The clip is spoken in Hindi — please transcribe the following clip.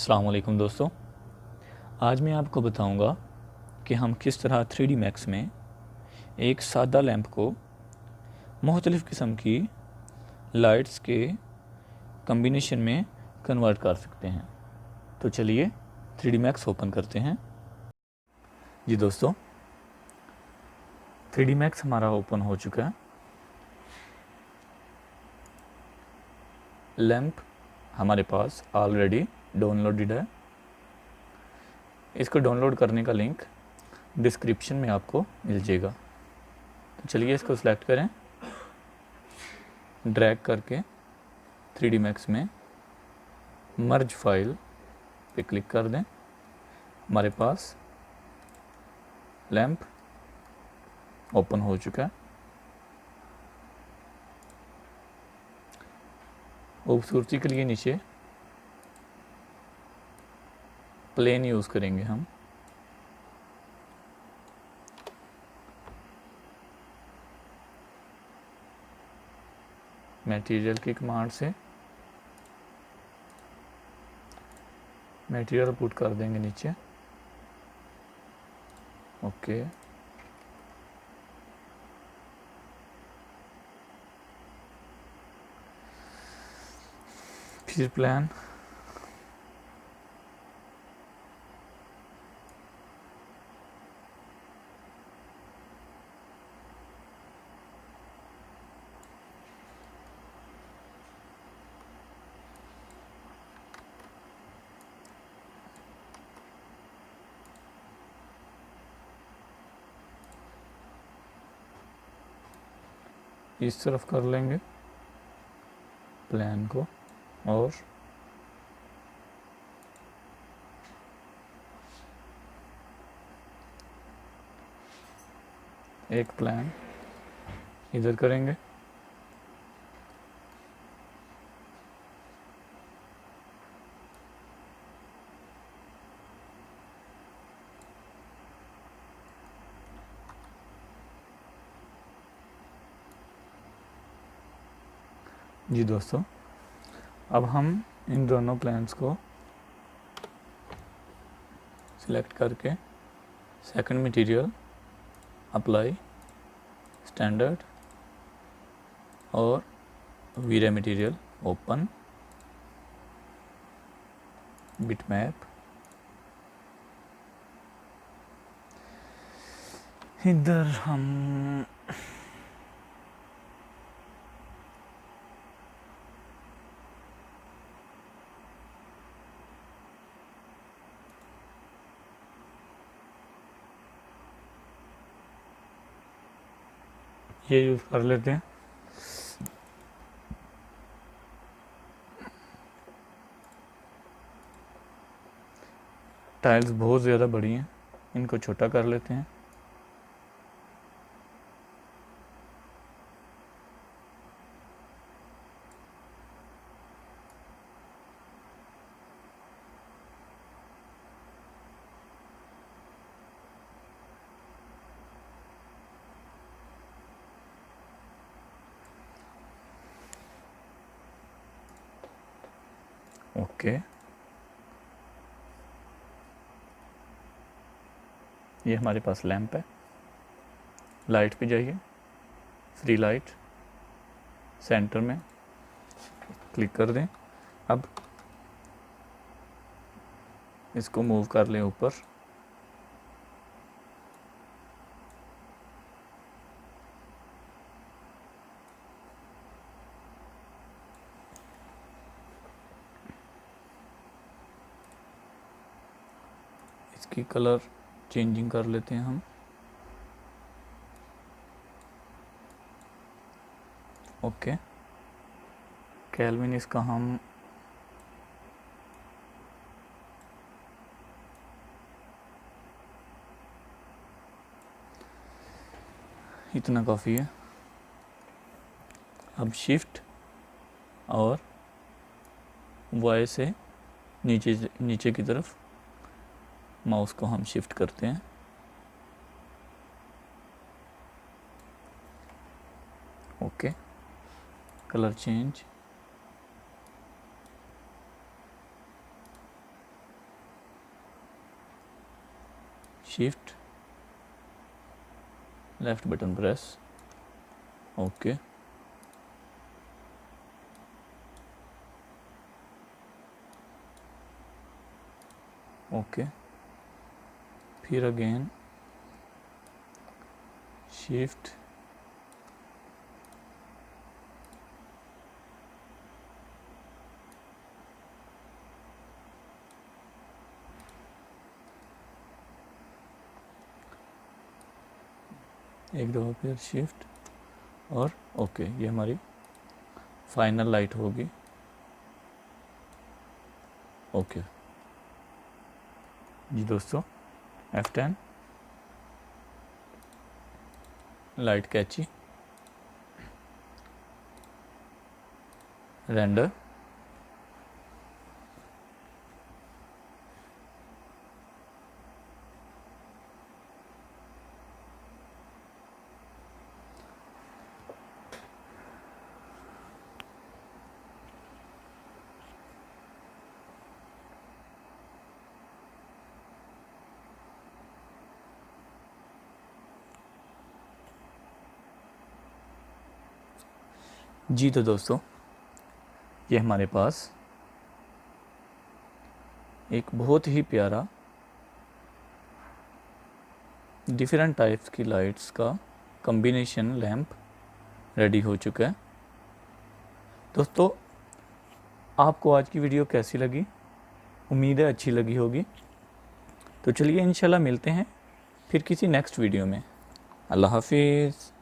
अस्सलाम वालेकुम दोस्तों। आज मैं आपको बताऊंगा कि हम किस तरह 3D मैक्स में एक सादा लैंप को मुख्तलिफ़ किस्म की लाइट्स के कम्बिनेशन में कन्वर्ट कर सकते हैं। तो चलिए 3D मैक्स ओपन करते हैं। जी दोस्तों, 3D मैक्स हमारा ओपन हो चुका है। लैंप हमारे पास ऑलरेडी डाउनलोडेड है। इसको डाउनलोड करने का लिंक डिस्क्रिप्शन में आपको मिल जाएगा। तो चलिए इसको सिलेक्ट करें, ड्रैग करके 3D मैक्स में मर्ज फाइल पे क्लिक कर दें। हमारे पास लैंप ओपन हो चुका है। खूबसूरती के लिए नीचे प्लेन यूज़ करेंगे हम। मटेरियल की कमांड से मटेरियल पुट कर देंगे नीचे। ओके, फिर प्लान इस तरफ कर लेंगे प्लान को, और एक प्लान इधर करेंगे। जी दोस्तों, अब हम इन दोनों प्लान्स को सिलेक्ट करके सेकंड मटेरियल, अप्लाई, स्टैंडर्ड और वीरे मटेरियल, ओपन, बिटमैप, इधर हम ये यूज़ कर लेते हैं। टाइल्स बहुत ज़्यादा बड़ी हैं, इनको छोटा कर लेते हैं। ओके, ये हमारे पास लैंप है। लाइट पे जाइए, फ्री लाइट, सेंटर में क्लिक कर दें। अब इसको मूव कर लें ऊपर। इसकी कलर चेंजिंग कर लेते हैं हम। ओके, केल्विन इसका हम इतना काफ़ी है। अब शिफ्ट और वाई से नीचे नीचे की तरफ माउस को हम शिफ्ट करते हैं। Okay, colour change, shift left button press, okay. Okay, फिर अगेन शिफ्ट एक दफ़ा फिर शिफ्ट और ओके। ये हमारी फाइनल लाइट होगी, ओके जी दोस्तों। F10 लाइट कैची, रेंडर, जी तो दोस्तों ये हमारे पास एक बहुत ही प्यारा डिफरेंट टाइप्स की लाइट्स का कॉम्बिनेशन लैंप रेडी हो चुका है। दोस्तों आपको आज की वीडियो कैसी लगी? उम्मीद है अच्छी लगी होगी। तो चलिए इंशाल्लाह मिलते हैं फिर किसी नेक्स्ट वीडियो में। अल्लाह हाफिज़।